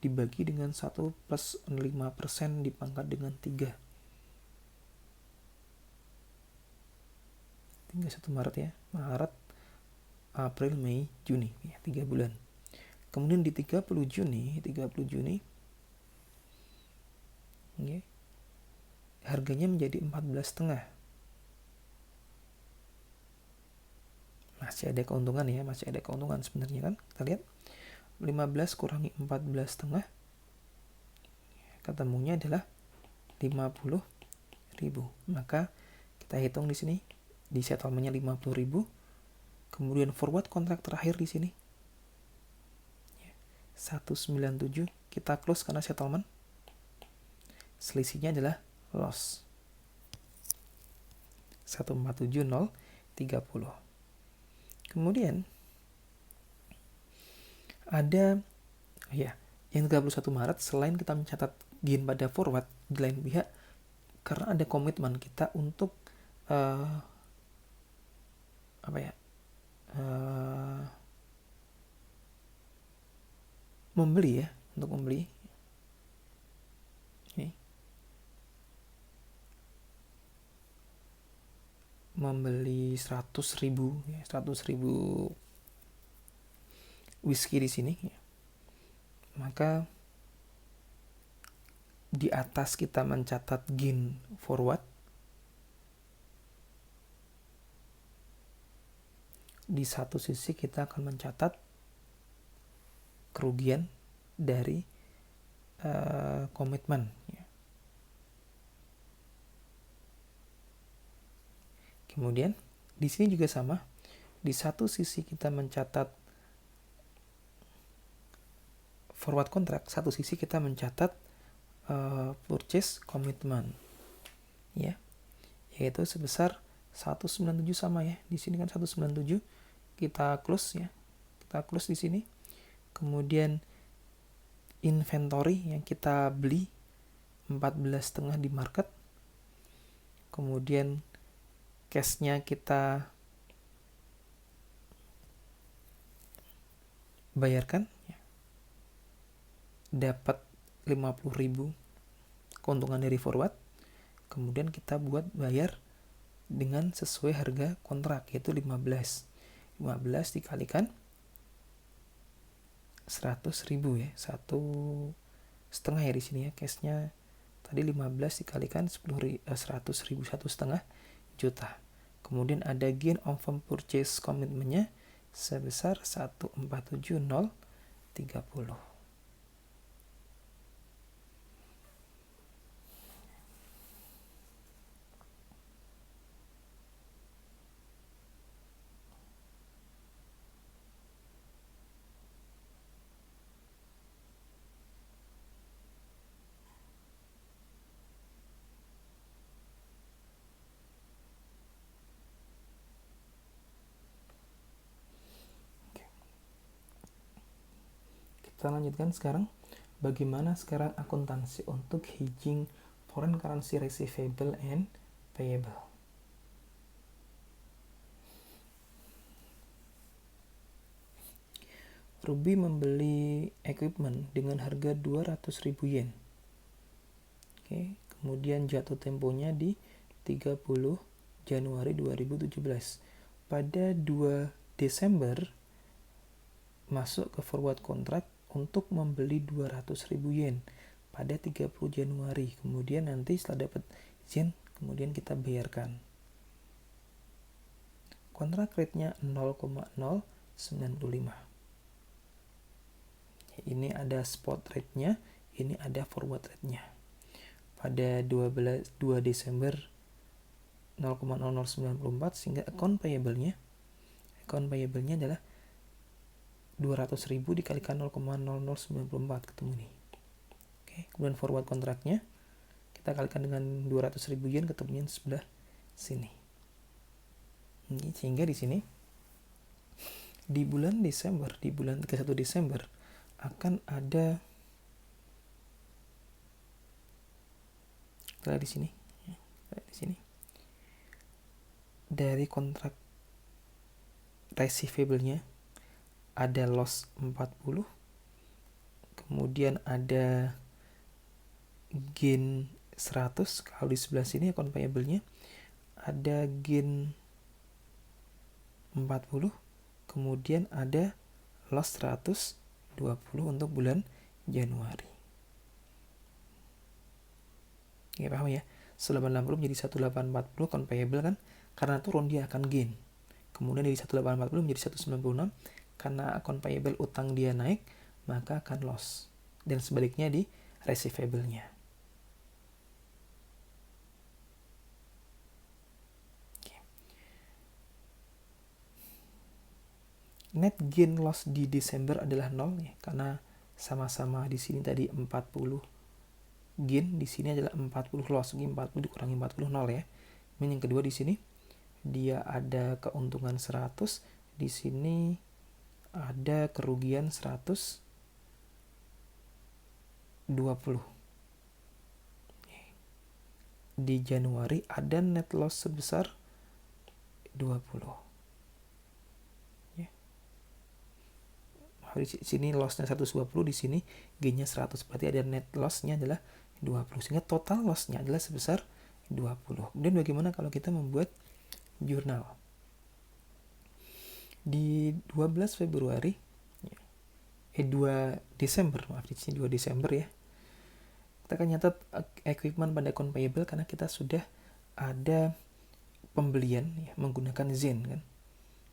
dibagi dengan 1 plus 5% dipangkat dengan 3. 1 Maret ya. Maret, April, Mei, Juni ya, 3 bulan. Kemudian di 30 Juni okay, harganya menjadi 14,5. Masih ada keuntungan ya, sebenarnya kan. Kita lihat 15 kurangi 14,5 ketemunya adalah 50.000. Maka kita hitung di sini di settlementnya 50.000. Kemudian forward kontrak terakhir di sini 197 kita close karena settlement. Selisihnya adalah loss 147.030. Kemudian ada yang 31 Maret selain kita mencatat gain pada forward, di lain pihak karena ada komitmen kita untuk membeli ya, untuk membeli membeli 100.000 whisky di sini ya. Maka di atas kita mencatat gain forward, di satu sisi kita akan mencatat kerugian dari komitmen ya. Kemudian di sini juga sama, di satu sisi kita mencatat forward contract, satu sisi kita mencatat purchase commitment ya, yaitu sebesar 197 sama ya. Di sini kan 197 kita close ya. Kita close di sini. Kemudian inventory yang kita beli 14,5 di market. Kemudian cash-nya kita bayarkan ya. Dapat 50.000 keuntungan dari forward. Kemudian kita buat bayar dengan sesuai harga kontrak, yaitu 15 dikalikan 100.000 ya, 1,5 ya di sini ya. Cashnya tadi 15 dikalikan 100.000, 1,5 juta. Kemudian ada gain on firm purchase commitment-nya sebesar 147.030. Kita lanjutkan sekarang, bagaimana sekarang akuntansi untuk hedging foreign currency receivable and payable. Ruby membeli equipment dengan harga 200.000 yen. Oke, kemudian jatuh temponya di 30 Januari 2017. Pada 2 Desember masuk ke forward contract untuk membeli 200.000 yen pada 30 Januari. Kemudian nanti setelah dapat izin, kemudian kita bayarkan. Kontrak rate-nya 0,095. Ini ada spot rate-nya, ini ada forward rate-nya. Pada 2 Desember 0,0094 sehingga account payable-nya adalah 200.000 dikalikan 0,0094 ketemu nih. Oke, kemudian forward kontraknya kita kalikan dengan 200.000 yen ketemunya sebelah sini. Sehingga di sini di bulan 31 Desember akan ada Kita lihat di sini. Dari kontrak receivable-nya ada loss 40, kemudian ada gain 100. Kalau di sebelah sini account payable-nya ada gain 40, kemudian ada loss 120 untuk bulan Januari. Ya, paham ya? 1860 menjadi 1840 account payable kan, karena turun dia akan gain. Kemudian dari 1840 menjadi 196, karena account payable utang dia naik, maka akan loss. Dan sebaliknya di receivable-nya. Net gain loss di Desember adalah 0 ya, karena sama-sama di sini tadi 40 gain, di sini adalah 40 loss. Jadi 40 dikurangi 40 0 ya. Ini yang kedua di sini dia ada keuntungan 100, di sini ada kerugian 120. Di Januari ada net loss sebesar 20. Di sini lossnya 120, di sini gainnya 100, berarti ada net lossnya adalah 20, sehingga total lossnya adalah sebesar 20. Kemudian bagaimana kalau kita membuat jurnal? Di 12 Februari 2 Desember, maaf di sini 2 Desember ya, kita akan nyatat equipment pada account payable karena kita sudah ada pembelian ya, menggunakan Zen kan,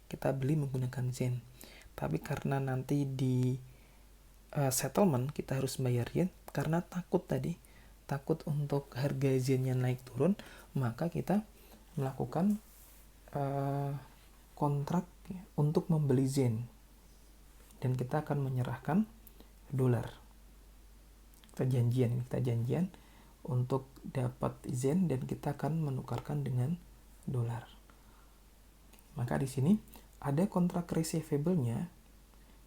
kita beli menggunakan Zen. Tapi karena nanti di settlement kita harus bayar yen, karena takut untuk harga zennya naik turun, maka kita melakukan kontrak ya, untuk membeli zen, dan kita akan menyerahkan dolar. Kita janjian untuk dapat zen dan kita akan menukarkan dengan dolar. Maka di sini ada kontrak receivable-nya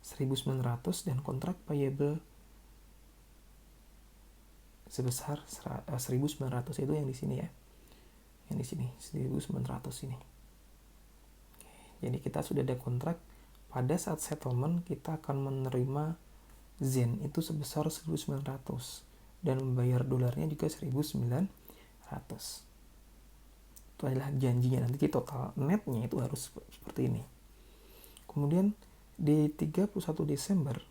1.900 dan kontrak payable sebesar 1.900, itu yang di sini ya. Yang di sini 1.900 ini. Jadi kita sudah ada kontrak, pada saat settlement kita akan menerima zen itu sebesar 1.900 dan membayar dolarnya juga 1.900. Itu adalah janjinya, nanti total netnya itu harus seperti ini. Kemudian di 31 Desember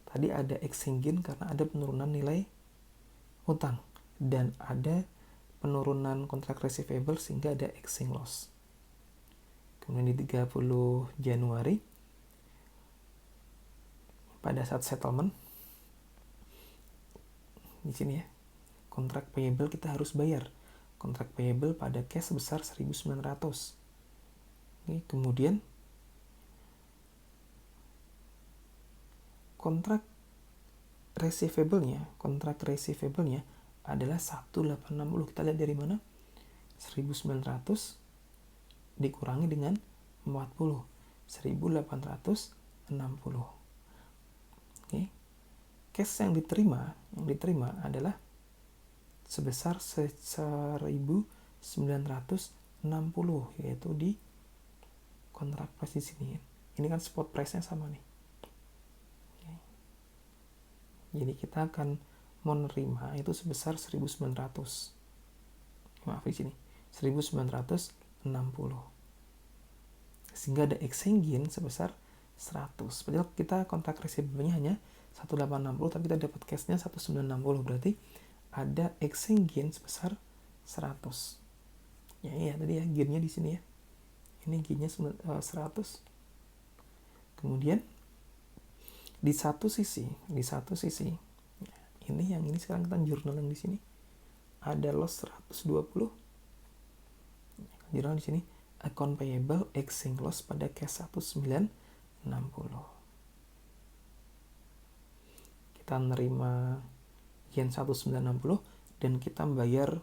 tadi ada exchange gain karena ada penurunan nilai utang dan ada penurunan kontrak receivable sehingga ada exchange loss. Kemudian di 30 Januari pada saat settlement di sini ya, kontrak payable kita harus bayar. Kontrak payable pada cash sebesar 1.900. Oke, kemudian kontrak receivable-nya adalah 1.860. Kita lihat dari mana? 1.900 dikurangi dengan 40, 1.860. Oke. Cash yang diterima adalah sebesar 1.960, yaitu di kontrak price di sini. Ini kan spot price-nya sama nih. Jadi kita akan menerima itu sebesar 1.900. Maaf di sini 1.960. Sehingga ada exchange gain sebesar 100. Padahal kita kontrak receivable-nya hanya 1.860 tapi kita dapat cash-nya 1.960, berarti ada exchange gain sebesar 100. Ya iya tadi ya gain-nya di sini ya. Ini gain-nya 100. Kemudian di satu sisi ini sekarang kita jurnal yang di sini ada loss 120. Jurnal di sini account payable exchange loss pada cash 1960. Kita menerima yen 1960 dan kita bayar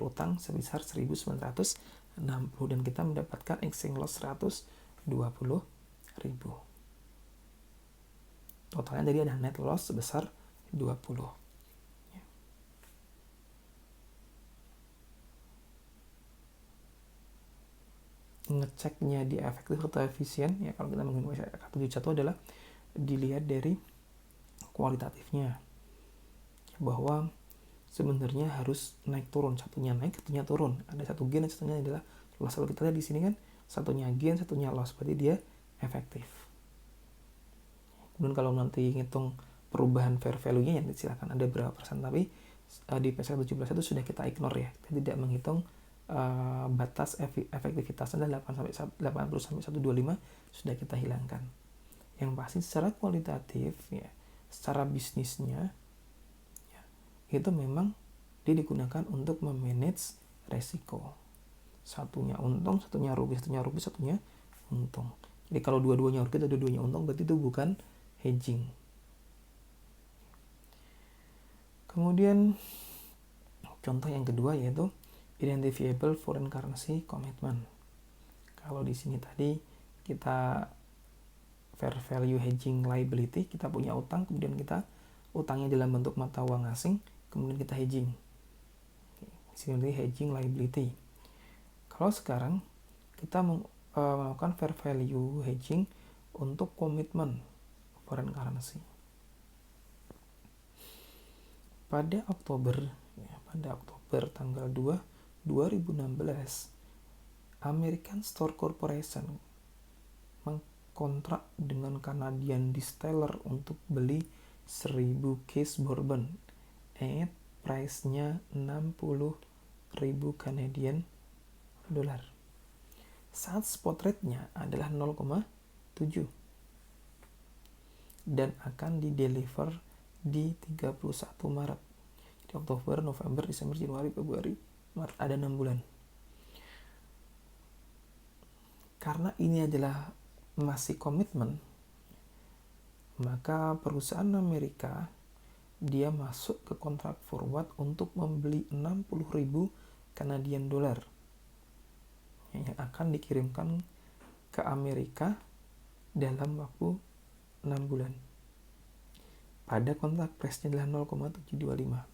utang sebesar 1.960 dan kita mendapatkan exchange loss 120.000. Totalnya jadi ada net loss sebesar 20. ngeceknya dia efektif atau efisien ya, kalau kita menggunakan kata 71 adalah dilihat dari kualitatifnya, bahwa sebenarnya harus naik turun, satunya naik satunya turun, ada satu gain dan satunya adalah loss. Kalau kita lihat di sini kan satunya gain satunya loss, berarti dia efektif. Kemudian kalau nanti ngitung perubahan fair value-nya ya silakan ada berapa persen, tapi di PSK 17 itu sudah kita ignore ya, kita tidak menghitung batas efektivitasnya adalah 80 sampai 125 sudah kita hilangkan. Yang pasti secara kualitatif ya, secara bisnisnya ya, itu memang dia digunakan untuk memanage resiko. Satunya untung, satunya rugi, satunya untung. Jadi kalau dua-duanya rugi atau dua-duanya untung, berarti itu bukan hedging. Kemudian contoh yang kedua yaitu identifiable foreign currency commitment. Kalau di sini tadi kita fair value hedging liability, kita punya utang, kemudian kita utangnya dalam bentuk mata uang asing, kemudian kita hedging. Di sini hedging liability. Kalau sekarang kita melakukan fair value hedging untuk komitmen foreign currency. Pada Oktober tanggal 2 2016, American Store Corporation mengkontrak dengan Canadian Distiller untuk beli 1000 case bourbon at price-nya 60.000 Canadian dollar. Saat spot rate-nya adalah 0,7 dan akan di-deliver di 31 Maret. Jadi Oktober, November, Desember, Januari, Februari, Maret, ada 6 bulan. Karena ini adalah masih komitmen, maka perusahaan Amerika dia masuk ke kontrak forward untuk membeli 60.000 Canadian dollar yang akan dikirimkan ke Amerika dalam waktu 6 bulan. Pada kontrak price-nya adalah 0,725.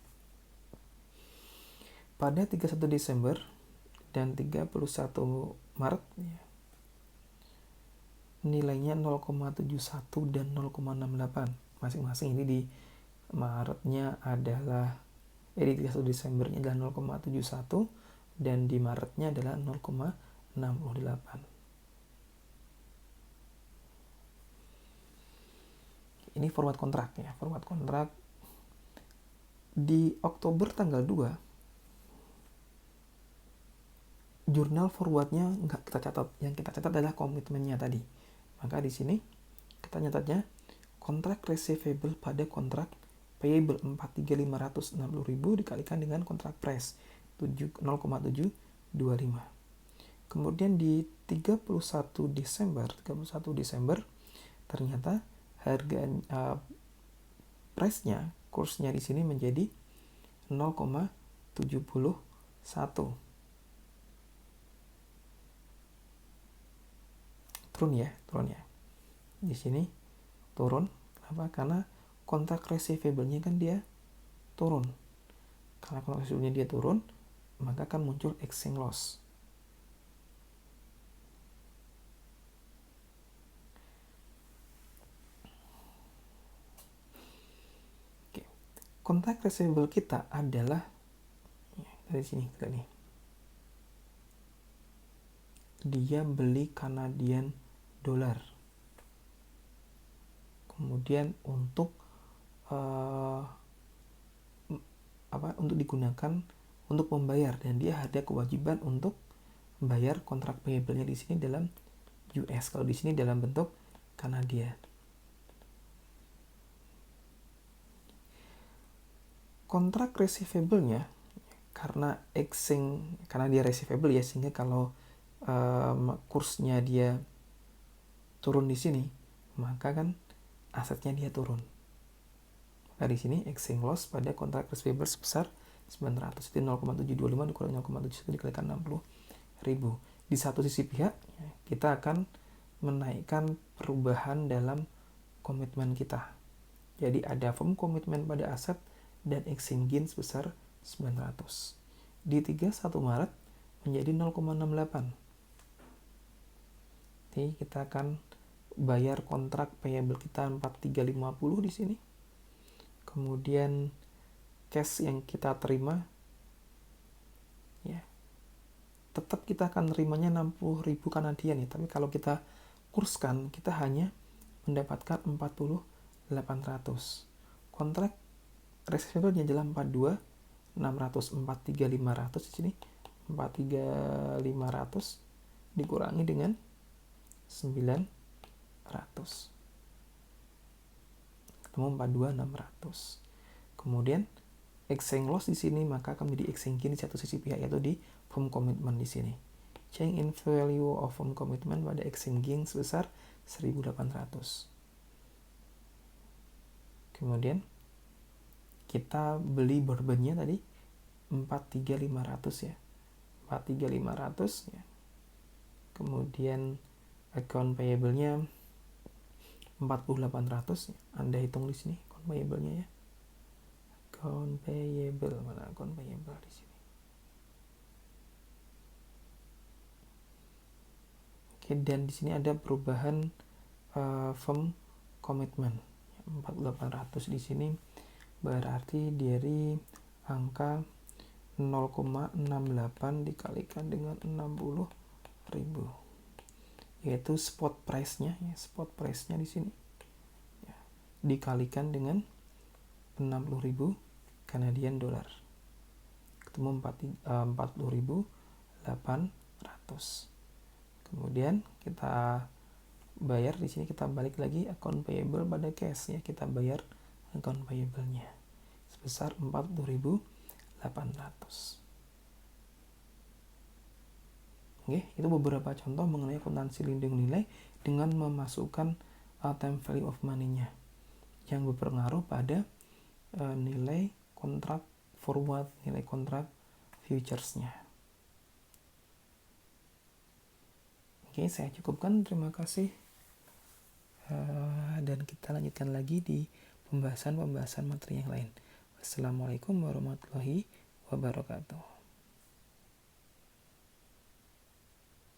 Pada 31 Desember dan 31 Maret ya, nilainya 0,71 dan 0,68 masing-masing. Ini di Maretnya adalah di 31 Desembernya adalah 0,71 dan di Maretnya adalah 0,68. Ini forward kontrak ya, forward kontrak di Oktober tanggal 2. Jurnal forwardnya nggak kita catat, yang kita catat adalah komitmennya tadi. Maka di sini kita nyatatnya kontrak receivable pada kontrak payable 43.560.000 dikalikan dengan kontrak price 0,725. Kemudian di 31 Desember ternyata harga price-nya, kursnya di sini menjadi 0,71. Turun ya. Di sini turun. Kenapa? Karena kontrak receivable-nya kan dia turun. Karena kontrak receivable-nya dia turun, maka akan muncul exchange loss. Oke. Kontrak receivable kita adalah dari sini kita nih. Dia beli Canadian dollar. Kemudian untuk untuk digunakan untuk membayar, dan dia ada kewajiban untuk membayar kontrak payable-nya di sini dalam US, kalau di sini dalam bentuk Kanadian. Kontrak receivable-nya karena dia receivable ya, sehingga kalau kursnya dia turun di sini, maka kan asetnya dia turun. Maka di sini exchange loss pada kontrak receivable sebesar 900. Jadi 0,725 dikurangi 0,7 dikalikan 60.000. Di satu sisi pihak kita akan menaikkan perubahan dalam komitmen kita. Jadi ada firm komitmen pada aset dan exchange gain sebesar 900. Di 31 Maret menjadi 0,68. Jadi kita akan bayar kontrak payable kita 4350 di sini. Kemudian cash yang kita terima ya. Tetap kita akan nerimanya 60.000 Kanadian ya, tapi kalau kita kurskan kita hanya mendapatkan 4800. Kontrak receivable-nya adalah 42 600 43500 di sini. 43500 dikurangi dengan 900. Ketemu 42600. Kemudian exchange loss di sini maka akan menjadi exchange gain di satu sisi pihak, yaitu di firm commitment di sini. Change in value of firm commitment pada exchange gain sebesar 1800. Kemudian kita beli bourbonnya tadi 43500 ya. 43500 ya. Kemudian account payable-nya 4800 ya. Anda hitung di sini account payable-nya ya. Account payable, mana account payable di sini. Oke, dan di sini ada perubahan firm commitment 4800 di sini berarti dari angka 0,68 dikalikan dengan 60.000, yaitu spot price-nya ya, spot price-nya di sini ya, dikalikan dengan 60.000 Canadian dollar, ketemu 40.800. Kemudian kita bayar di sini, kita balik lagi account payable pada cash ya, kita bayar account payable-nya sebesar 40.800. Oke, itu beberapa contoh mengenai akuntansi lindung nilai dengan memasukkan time value of money-nya yang berpengaruh pada nilai kontrak forward, nilai kontrak futures-nya. Oke, saya cukupkan. Terima kasih. Dan kita lanjutkan lagi di pembahasan materi yang lain. Wassalamualaikum warahmatullahi wabarakatuh.